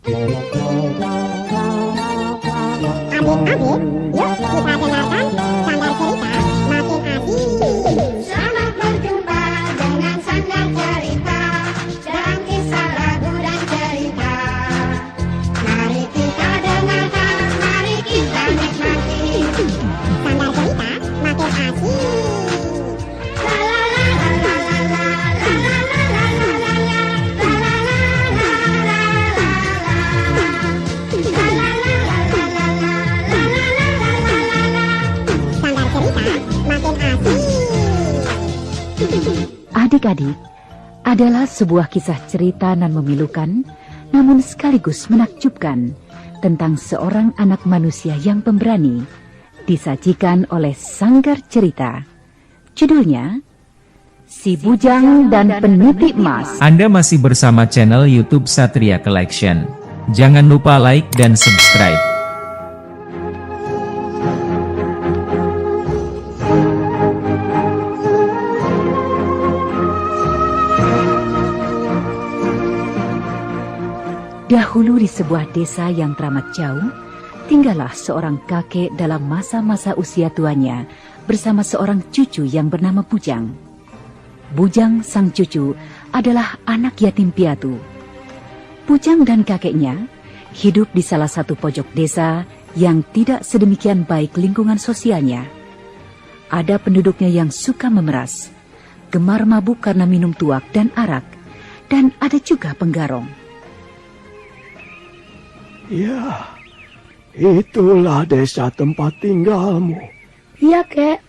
Adik-adik, yuk kita dengarkan Sanggar Cerita Makin Asik. Selamat berjumpa dengan Sanggar Cerita dan kisah lagu dan cerita. Mari kita dengarkan, mari kita nikmati. Sanggar Cerita Makin Asik. La la la la la la la la la la la la la la la Sanggar Cerita Makin Asik. Adik-adik, adalah sebuah kisah cerita nan memilukan, namun sekaligus menakjubkan tentang seorang anak manusia yang pemberani, disajikan oleh Sanggar Cerita. Judulnya, Si Bujang dan Peniti Emas. Anda masih bersama channel YouTube Satria Collection. Jangan lupa like dan subscribe. Dahulu di sebuah desa yang teramat jauh, tinggallah seorang kakek dalam masa-masa usia tuanya bersama seorang cucu yang bernama Bujang. Bujang sang cucu adalah anak yatim piatu. Bujang dan kakeknya hidup di salah satu pojok desa yang tidak sedemikian baik lingkungan sosialnya. Ada penduduknya yang suka memeras, gemar mabuk karena minum tuak dan arak, dan ada juga penggarong. Ya, itulah desa tempat tinggalmu. Iya, Kek.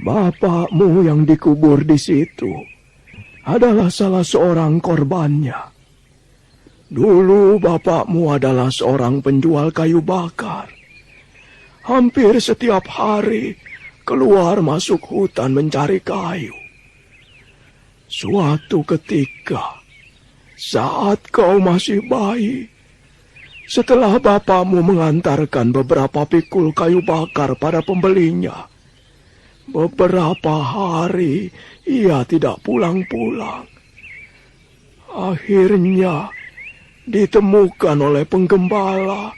Bapakmu yang dikubur di situ adalah salah seorang korbannya. Dulu bapakmu adalah seorang penjual kayu bakar. Hampir setiap hari keluar masuk hutan mencari kayu. Suatu ketika, saat kau masih bayi, setelah bapakmu mengantarkan beberapa pikul kayu bakar pada pembelinya, beberapa hari ia tidak pulang-pulang. Akhirnya ditemukan oleh penggembala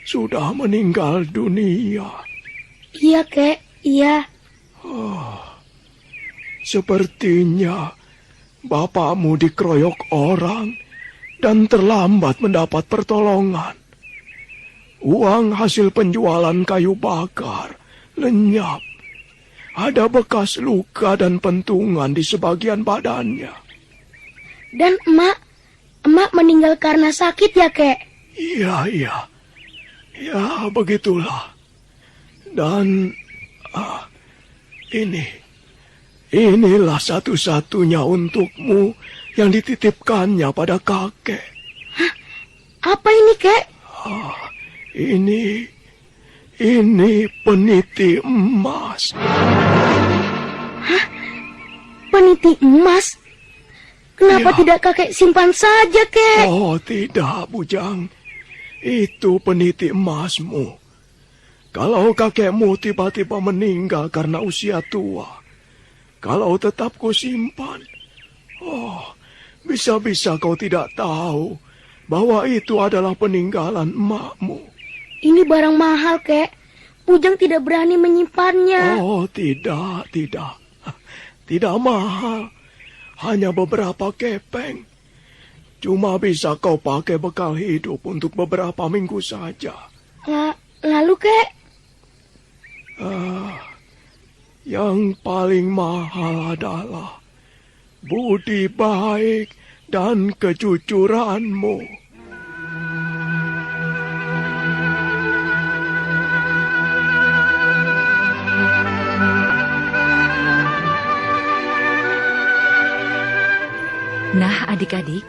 sudah meninggal dunia. Iya, Kek. Iya. Sepertinya bapakmu dikeroyok orang dan terlambat mendapat pertolongan. Uang hasil penjualan kayu bakar lenyap. Ada bekas luka dan pentungan di sebagian badannya. Dan emak meninggal karena sakit ya, Kek? Iya. Ya, begitulah. Dan inilah satu-satunya untukmu yang dititipkannya pada kakek. Hah? Apa ini, Kek? Ini peniti emas. Hah? Peniti emas? Kenapa Ya. tidak kakek simpan saja, Kek? Oh, tidak, Bujang. Itu peniti emasmu. Kalau kakekmu tiba-tiba meninggal karena usia tua, kalau tetap kau simpan, bisa-bisa kau tidak tahu bahwa itu adalah peninggalan emakmu. Ini barang mahal, Kek. Bujang tidak berani menyimpannya. Oh, tidak. Tidak mahal. Hanya beberapa kepeng. Cuma bisa kau pakai bekal hidup untuk beberapa minggu saja. Lalu, Kek? Yang paling mahal adalah budi baik dan kejujuranmu. Nah, adik-adik,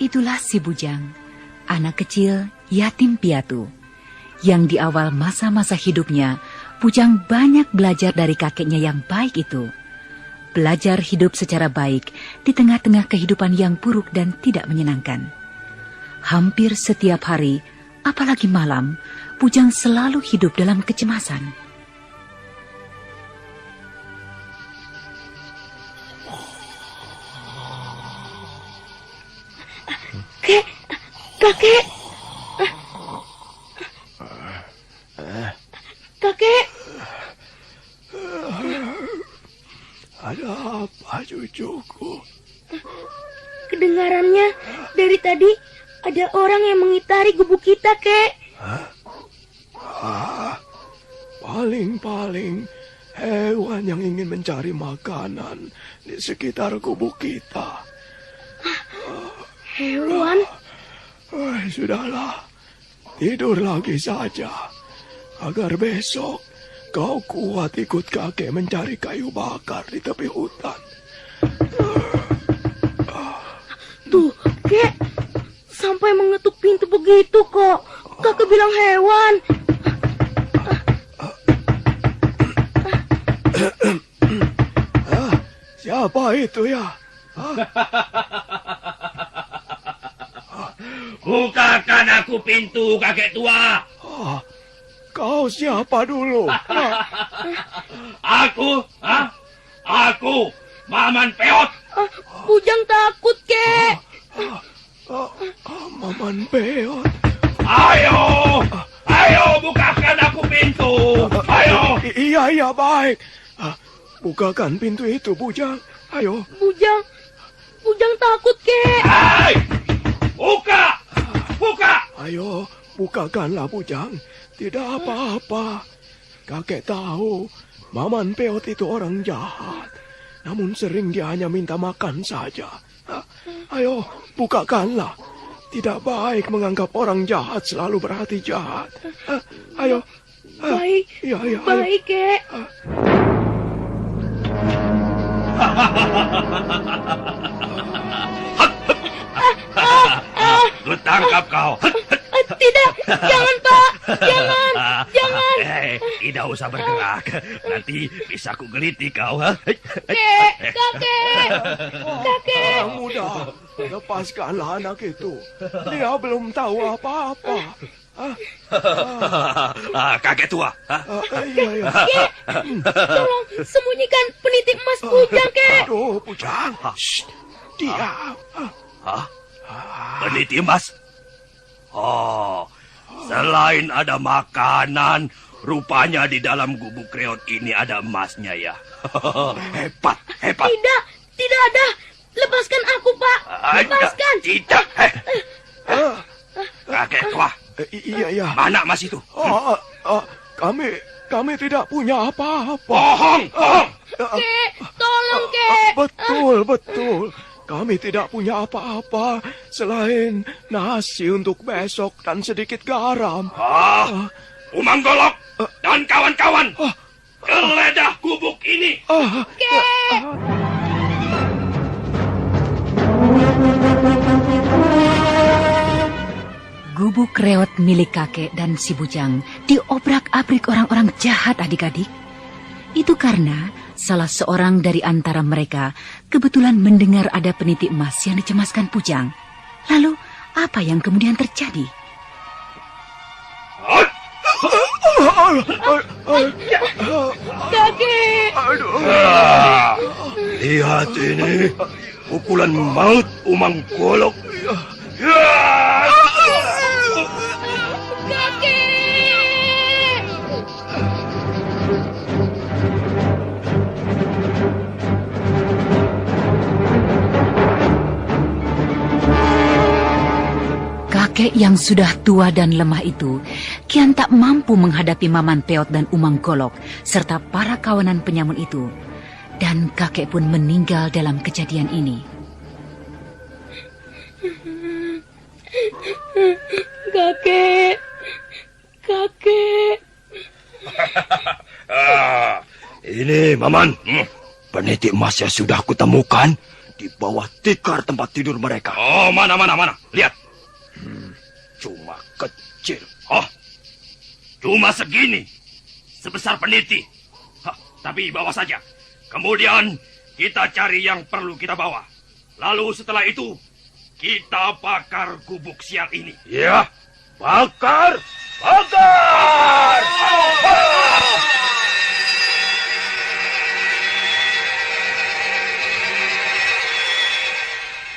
itulah si Bujang, anak kecil yatim piatu, yang di awal masa-masa hidupnya, Bujang banyak belajar dari kakeknya yang baik itu. Belajar hidup secara baik di tengah-tengah kehidupan yang buruk dan tidak menyenangkan. Hampir setiap hari, apalagi malam, Bujang selalu hidup dalam kecemasan. Kek, Kakek. Kakek. Ada apa, cucuku? Kedengarannya dari tadi ada orang yang mengitari gubuk kita, Kek. Paling-paling hewan yang ingin mencari makanan di sekitar gubuk kita. Hewan? Sudahlah, tidur lagi saja. Agar besok kau kuat ikut kakek mencari kayu bakar di tepi hutan. Tuh, Kek. Sampai mengetuk pintu begitu kok. Kakek bilang hewan. Siapa itu ya? Bukakan aku pintu, kakek tua. Kau siapa dulu? Aku, Maman Peot. Bujang takut, Kek. Maman Peot. Ayo, bukakan aku pintu. Ayo. Iya, baik. Bukakan pintu itu, Bujang. Ayo. Bujang takut, Kek. Hai, buka. Ayo, bukakanlah, Bujang. Tidak apa-apa. Kakek tahu, Maman Peot itu orang jahat. Namun sering dia hanya minta makan saja. Ayo, bukakanlah. Tidak baik menganggap orang jahat selalu berhati jahat. Ayo. Baik. Iya, Baik, Kek. Kutangkap kau. Tidak, jangan, Pak. Jangan. Tidak usah bergerak. Nanti bisa kugeliti kau. Kakek. Orang muda, lepaskanlah anak itu. Dia belum tahu apa-apa. Kakek tua. Iya. Tolong sembunyikan peniti emas Bujang, Kek. Aduh, Bujang. Shh, diam. Peniti emas. Oh, selain ada makanan, rupanya di dalam gubuk reot ini ada emasnya ya. Hebat. Tidak ada. Lepaskan aku, Pak. Lepaskan. Tidak. Kakek tua. Iya. Mana emas itu? Kami tidak punya apa-apa. Bohong. Kek, tolong, Kek. Betul. Kami tidak punya apa-apa selain nasi untuk besok dan sedikit garam. Umang Golok dan kawan-kawan, geledah gubuk ini. Kek. Gubuk reot milik kakek dan si Bujang diobrak-abrik orang-orang jahat, adik-adik. Itu karena salah seorang dari antara mereka kebetulan mendengar ada peniti emas yang dicemaskan Bujang. Lalu, apa yang kemudian terjadi? Kakek. Lihat ini, pukulan maut Umang Golok. Kakek yang sudah tua dan lemah itu kian tak mampu menghadapi Maman Peot dan Umang Golok serta para kawanan penyamun itu. Dan kakek pun meninggal dalam kejadian ini. Kakek. Ini, Maman. Peniti emas yang sudah kutemukan di bawah tikar tempat tidur mereka. Oh, mana. Lihat. Cuma kecil. Cuma segini. Sebesar peniti. Tapi bawa saja. Kemudian kita cari yang perlu kita bawa. Lalu setelah itu kita bakar gubuk sial ini. Ya, bakar.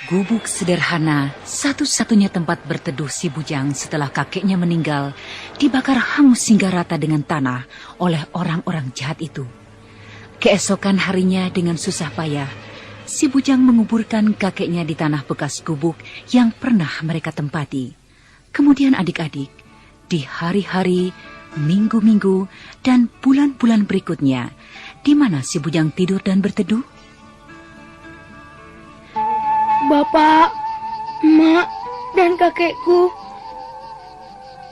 Gubuk sederhana, satu-satunya tempat berteduh si bujang setelah kakeknya meninggal, dibakar hangus hingga rata dengan tanah oleh orang-orang jahat itu. Keesokan harinya dengan susah payah, si bujang menguburkan kakeknya di tanah bekas gubuk yang pernah mereka tempati. Kemudian adik-adik, di hari-hari, minggu-minggu, dan bulan-bulan berikutnya, di mana si bujang tidur dan berteduh? Bapak, Mak, dan kakekku,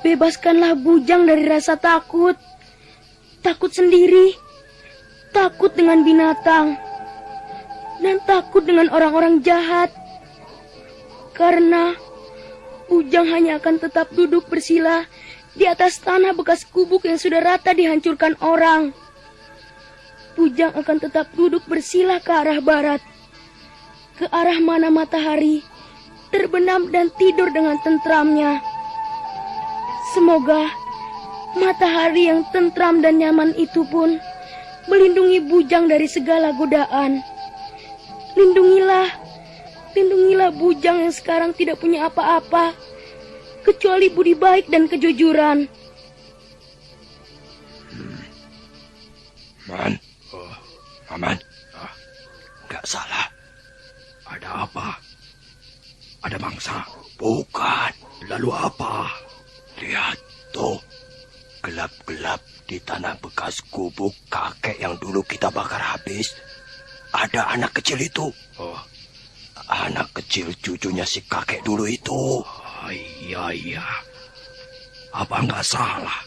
bebaskanlah bujang dari rasa takut. Takut sendiri, takut dengan binatang, dan takut dengan orang-orang jahat. Karena bujang hanya akan tetap duduk bersila di atas tanah bekas gubuk yang sudah rata dihancurkan orang. Bujang akan tetap duduk bersila ke arah barat, ke arah mana matahari terbenam dan tidur dengan tentramnya. Semoga matahari yang tentram dan nyaman itu pun melindungi bujang dari segala godaan. Lindungilah bujang yang sekarang tidak punya apa-apa, kecuali budi baik dan kejujuran. Maman, gak salah. Ada apa? Ada mangsa? Bukan. Lalu apa? Lihat, tuh. Gelap-gelap di tanah bekas gubuk kakek yang dulu kita bakar habis. Ada anak kecil itu. Anak kecil cucunya si kakek dulu itu. Iya. Apa nggak salah?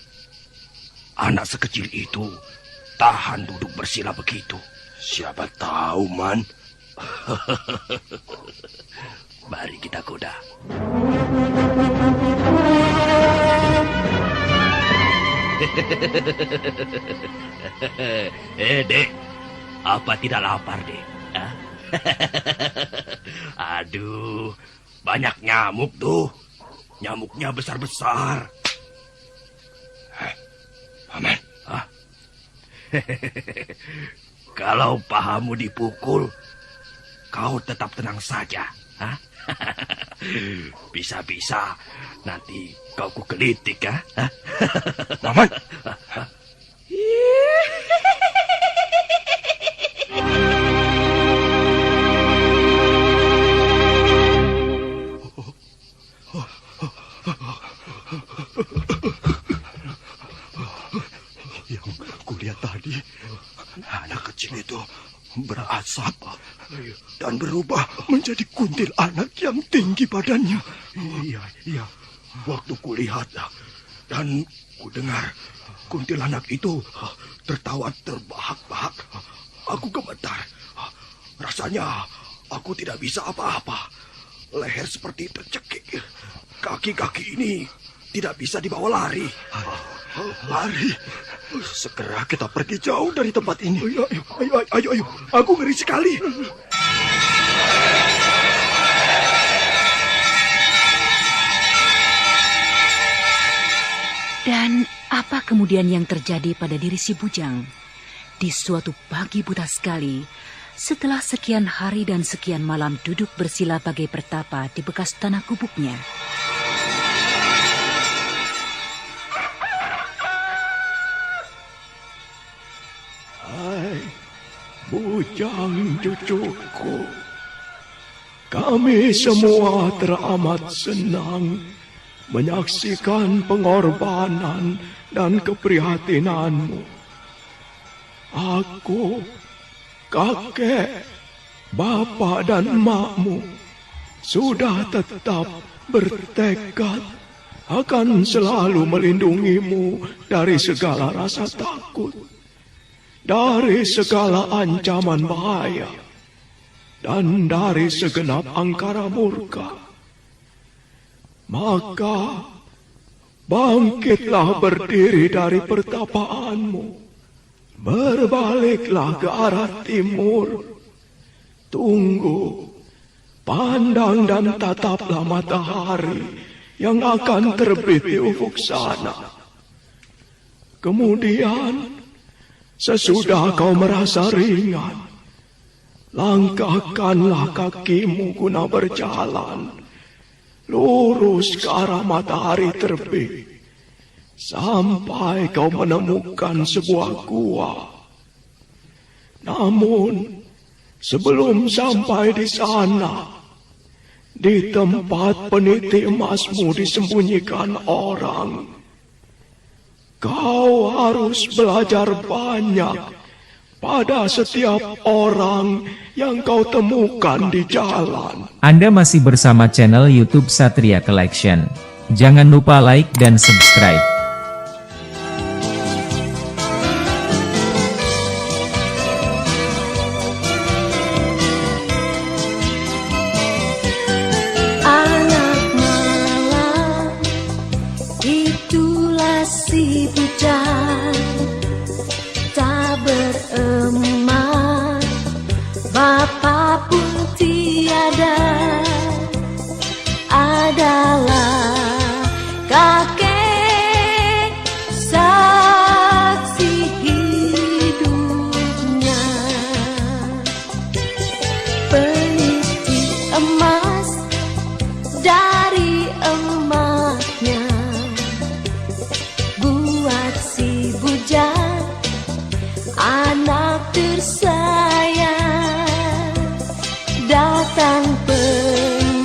Anak sekecil itu tahan duduk bersila begitu. Siapa tahu, Man. Mari kita kuda. Dek, apa tidak lapar, Dek? Aduh, banyak nyamuk tuh. Nyamuknya besar-besar. Paman, kalau pahamu dipukul, kau tetap tenang saja. Bisa-bisa nanti kau kugelitik, ya? Paman. Yang kulihat tadi, anak kecil itu berasap dan berubah menjadi kuntil anak yang tinggi badannya. Iya. Waktu kulihat dan kudengar kuntilanak itu tertawa terbahak-bahak, aku gemetar. Rasanya aku tidak bisa apa-apa. Leher seperti tercekik. Kaki-kaki ini tidak bisa dibawa lari. Lari. Segera kita pergi jauh dari tempat ini. Ayo. Aku ngeri sekali. Dan apa kemudian yang terjadi pada diri si bujang? Di suatu pagi buta sekali, setelah sekian hari dan sekian malam duduk bersila bagai pertapa di bekas tanah gubuknya. Hai, bujang cucuku. Kami semua teramat senang menyaksikan pengorbanan dan keprihatinanmu. Aku, kakek, bapak dan emakmu sudah tetap bertekad akan selalu melindungimu dari segala rasa takut, dari segala ancaman bahaya, dan dari segenap angkara murka. Maka bangkitlah berdiri dari pertapaanmu, berbaliklah ke arah timur. Tunggu, pandang dan tataplah matahari yang akan terbit di ufuk sana. Kemudian, sesudah kau merasa ringan, Langkahkanlah kakimu guna berjalan, lurus ke arah matahari terbit, sampai kau menemukan sebuah gua. Namun, sebelum sampai di sana, di tempat peniti emasmu disembunyikan orang, kau harus belajar banyak pada setiap orang yang kau temukan di jalan. Anda masih bersama channel YouTube Satria Collection. Jangan lupa like dan subscribe. Anak malam, itulah si bujang tak beremak, bapak pun tiada, adalah kakek saksi hidupnya. Peniti emas dari emaknya, buat si bujang anak tersayang. Datang penyambung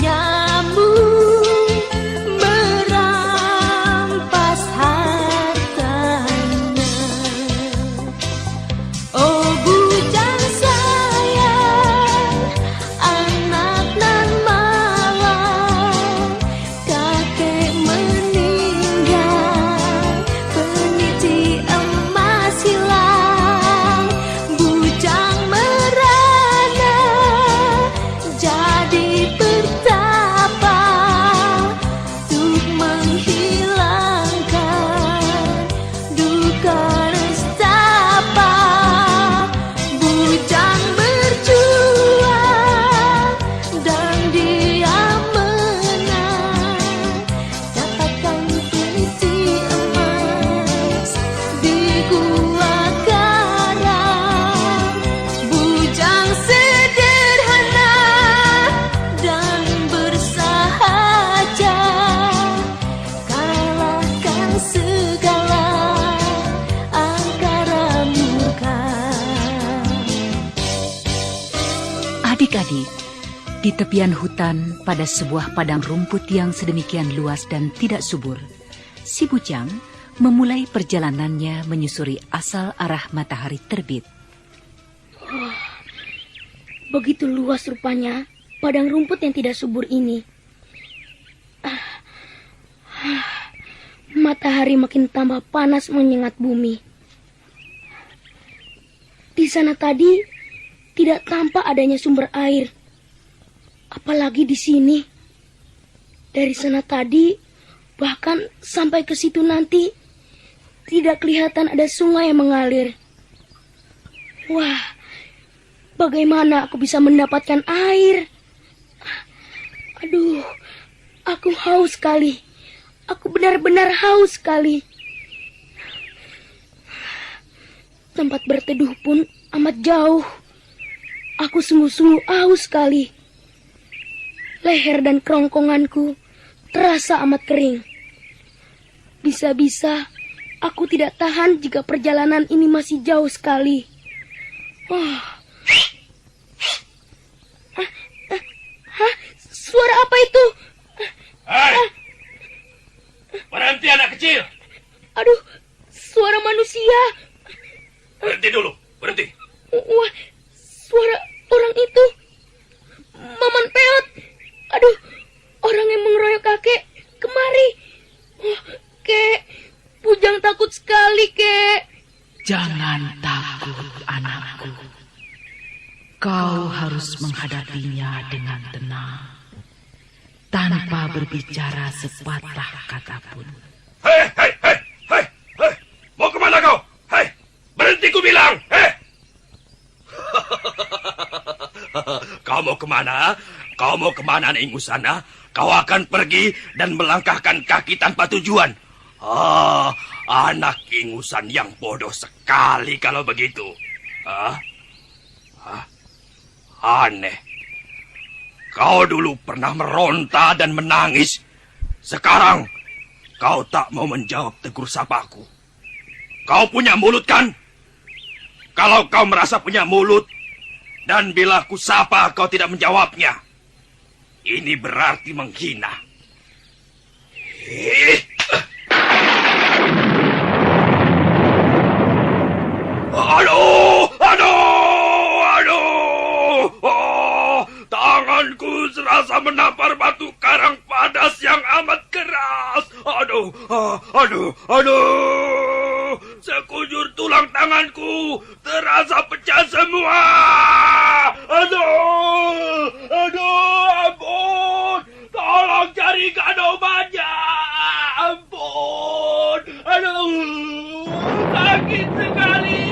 merampas hartanya. Oh bujang sayang, anak nan malang, kakek meninggal, peniti emas hilang, bujang merana jadi pertapa untuk menghilangkan duka nestapa. Bujang berjuang dan dia menang, dapatkan peniti emas di gua garam. Bujang sederhana dan bersahaja, kalahkan segala angkara murka. Adik-adik, di tepian hutan pada sebuah padang rumput yang sedemikian luas dan tidak subur, si bujang memulai perjalanannya menyusuri asal arah matahari terbit. Begitu luas rupanya padang rumput yang tidak subur ini. Matahari makin tambah panas menyengat bumi. Di sana tadi tidak tampak adanya sumber air. Apalagi di sini. Dari sana tadi, bahkan sampai ke situ nanti, tidak kelihatan ada sungai yang mengalir. Wah, bagaimana aku bisa mendapatkan air? Aduh, aku haus sekali. Aku benar-benar haus sekali. Tempat berteduh pun amat jauh. Aku sungguh-sungguh haus sekali. Leher dan kerongkonganku terasa amat kering. Bisa-bisa aku tidak tahan jika perjalanan ini masih jauh sekali. Suara apa itu? Hai! Berhenti anak kecil! Aduh, suara manusia. Berhenti dulu, berhenti. Wah, suara orang itu. Maman Peot. Aduh, orang yang mengeroyok kakek kemari. Kek, bujang takut sekali, Kek. Jangan takut, anakku. Kau harus menghadapinya dengan tenang, tanpa berbicara sepatah kata pun. Hei! Mau kemana kau? Hei! Berhenti ku bilang! Hei! Kau mau kemana? Kau mau kemana, Ingusana? Kau akan pergi dan melangkahkan kaki tanpa tujuan. Anak ingusan yang bodoh sekali kalau begitu. Aneh. Kau dulu pernah meronta dan menangis. Sekarang kau tak mau menjawab tegur sapaku. Kau punya mulut kan? Kalau kau merasa punya mulut, dan bila ku sapa kau tidak menjawabnya, ini berarti menghina. Aduh! Tanganku serasa menampar batu karang padas yang amat keras. Aduh! Sekujur tulang tanganku terasa pecah semua. Aduh, ampun. Tolong carikan obatnya. Ampun. Aduh, sakit sekali.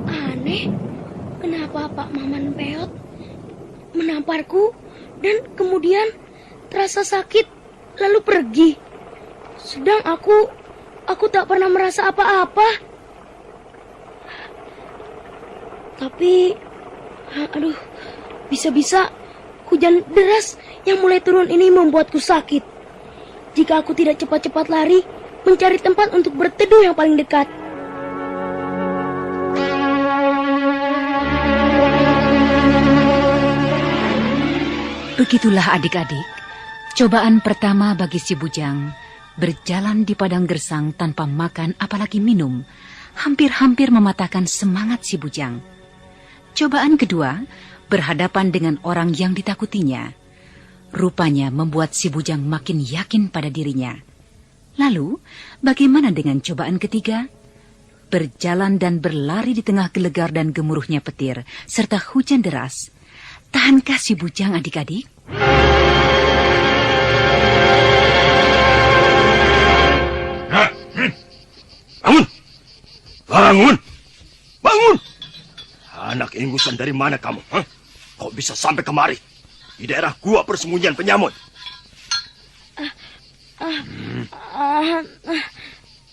Aneh, kenapa Pak Maman Peot menamparku dan kemudian terasa sakit lalu pergi. Sedang aku tak pernah merasa apa-apa. Tapi, aduh, bisa-bisa hujan deras yang mulai turun ini membuatku sakit. Jika aku tidak cepat-cepat lari mencari tempat untuk berteduh yang paling dekat. Begitulah adik-adik, cobaan pertama bagi si bujang, berjalan di padang gersang tanpa makan apalagi minum, hampir-hampir mematahkan semangat si bujang. Cobaan kedua, berhadapan dengan orang yang ditakutinya. Rupanya membuat si bujang makin yakin pada dirinya. Lalu, bagaimana dengan cobaan ketiga? Berjalan dan berlari di tengah gelegar dan gemuruhnya petir, serta hujan deras. Tahankah si bujang adik-adik? Bangun! Anak ingusan dari mana kamu? Kok bisa sampai kemari? Di daerah gua persembunyian penyamun.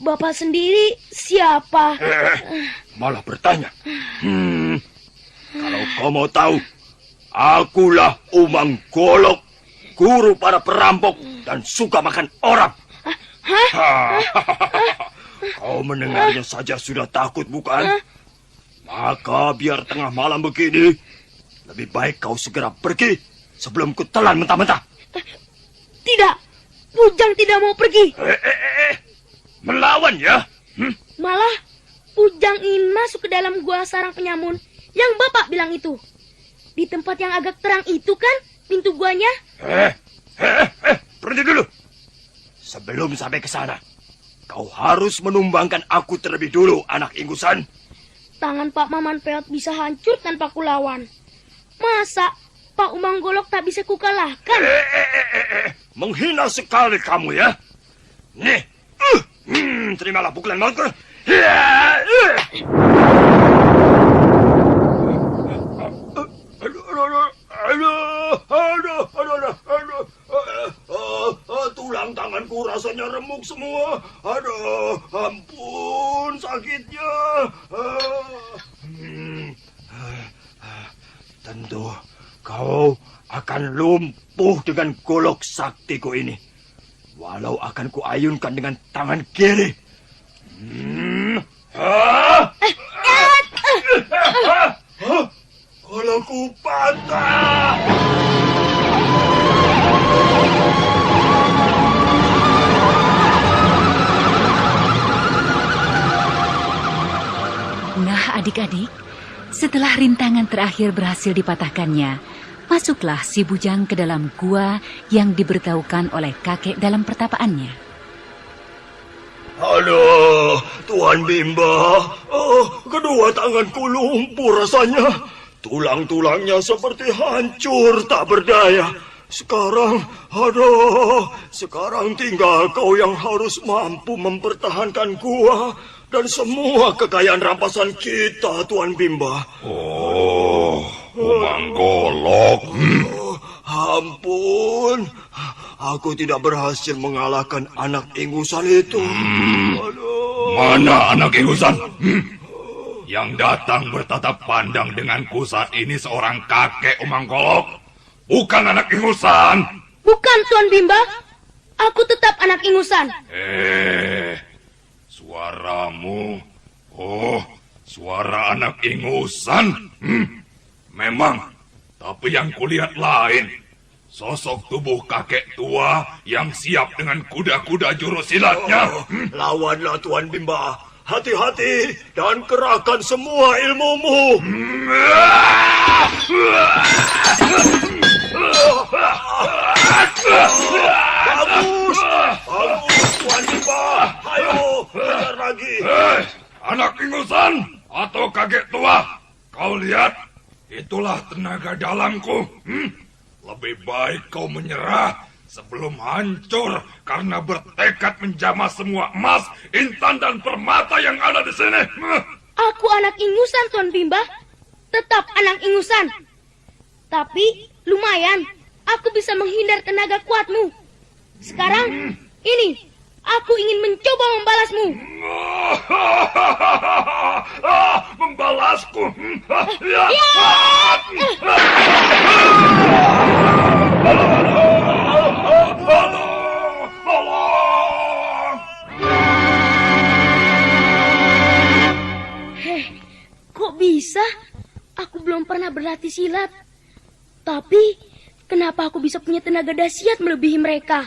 Bapak sendiri siapa? Malah bertanya. Kalau kau mau tahu, akulah Umang Golok, guru para perampok dan suka makan orang. Kau mendengarnya saja sudah takut, bukan? Maka biar tengah malam begini, lebih baik kau segera pergi sebelum ku telan mentah-mentah. Tidak, Bujang tidak mau pergi. Melawan ya? Malah, Bujang ingin masuk ke dalam gua sarang penyamun yang Bapak bilang itu. Di tempat yang agak terang itu kan pintu guanya? Berhenti dulu. Sebelum sampai ke sana, kau harus menumbangkan aku terlebih dulu, anak ingusan. Tangan Pak Maman Peot bisa hancur tanpa kulawan. Masa Pak Umang Golok tak bisa kukalahkan? Menghina sekali kamu ya. Nih, terimalah pukulan mautku. Tulang tanganku rasanya remuk semua. Aduh, ampun sakitnya. Tentu kau akan lumpuh dengan golok saktiku ini. Walau akan kuayunkan dengan tangan kiri. Golokku patah. Nah adik-adik, setelah rintangan terakhir berhasil dipatahkannya, masuklah si bujang ke dalam gua yang diberitahukan oleh kakek dalam pertapaannya. Aduh, Tuan Bimba, kedua tanganku lumpuh rasanya. Tulang-tulangnya seperti hancur tak berdaya. Sekarang tinggal kau yang harus mampu mempertahankan gua dan semua kekayaan rampasan kita, Tuan Bimba. Umang Golok. Ampun, aku tidak berhasil mengalahkan anak ingusan itu. Mana anak ingusan? Yang datang bertatap pandang denganku saat ini seorang kakek umang kolok. Bukan anak ingusan. Bukan, Tuan Bimba. Aku tetap anak ingusan. Suaramu. Oh, suara anak ingusan. Memang, tapi yang kulihat lain. Sosok tubuh kakek tua yang siap dengan kuda-kuda jurus silatnya. Lawanlah Tuan Bimba. Hati-hati dan kerahkan semua ilmumu. Bagus, Tuan Bimba. Ayo, kejar lagi. Anak ingusan atau kakek tua, kau lihat, itulah tenaga dalamku. Lebih baik kau menyerah sebelum hancur karena bertekad menjamah semua emas, intan, dan permata yang ada di sini. Aku anak ingusan, Tuan Bimba. Tetap anak ingusan. Tapi lumayan, aku bisa menghindar tenaga kuatmu. Sekarang, ini, aku ingin mencoba membalasmu. Membalasku? Kok bisa? Aku belum pernah berlatih silat. Tapi, kenapa aku bisa punya tenaga dahsyat melebihi mereka?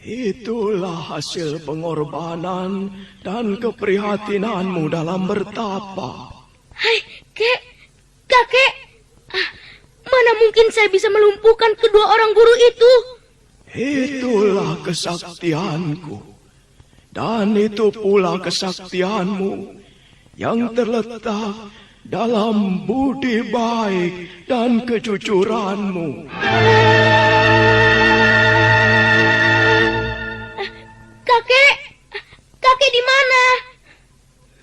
Itulah hasil pengorbanan dan keprihatinanmu dalam bertapa. Hai, kakek. Mana mungkin saya bisa melumpuhkan kedua orang guru itu? Itulah kesaktianku. Dan itu pula kesaktianmu yang terletak dalam budi baik dan kejujuranmu. Kakek di mana?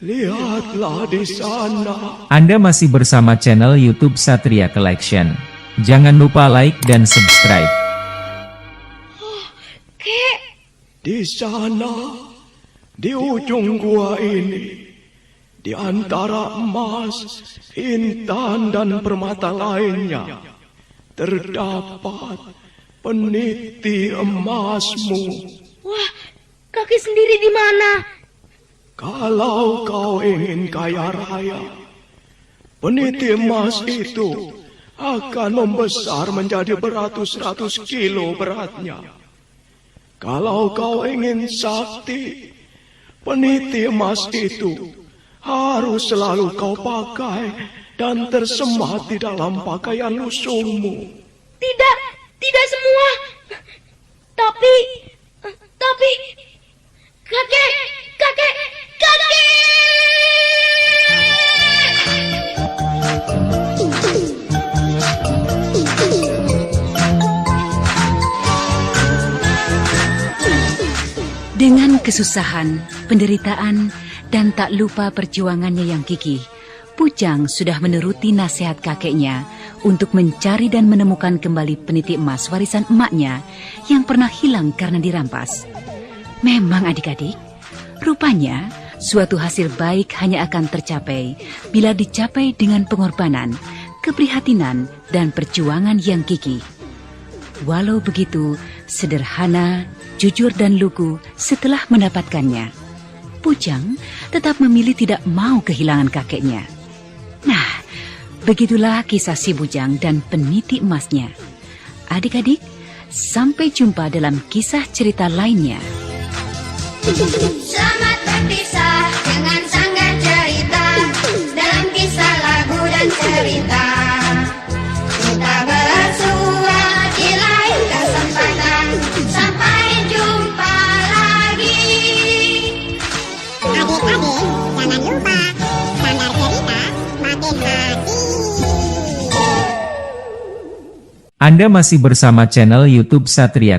Lihatlah di sana. Anda masih bersama channel YouTube Satria Collection. Jangan lupa like dan subscribe. Kek. Di sana, di ujung gua ini, di antara emas, intan, dan permata lainnya, terdapat peniti emasmu. Wah, kakek sendiri di mana? Kalau kau ingin kaya raya, peniti emas itu akan membesar menjadi beratus-ratus kilo beratnya. Kalau kau ingin sakti, peniti emas itu harus selalu kau pakai dan tersemat di dalam pakaian lusuhmu. Tidak semua. Tapi, kakek. Dengan kesusahan, penderitaan, dan tak lupa perjuangannya yang gigih, Pujang sudah menuruti nasihat kakeknya untuk mencari dan menemukan kembali peniti emas warisan emaknya yang pernah hilang karena dirampas. Memang adik-adik, rupanya suatu hasil baik hanya akan tercapai bila dicapai dengan pengorbanan, keprihatinan, dan perjuangan yang gigih. Walau begitu, sederhana, jujur, dan lugu setelah mendapatkannya, Pujang tetap memilih tidak mau kehilangan kakeknya. Nah, begitulah kisah si Bujang dan peniti emasnya. Adik-adik, sampai jumpa dalam kisah cerita lainnya. Selamat berpisah dengan sanggar cerita dalam kisah lagu dan cerita. Kita bersua di lain kesempatan. Sampai jumpa lagi. Adik-adik, jangan lupa sanggar cerita makin asik. Anda masih bersama channel YouTube Satria Collection.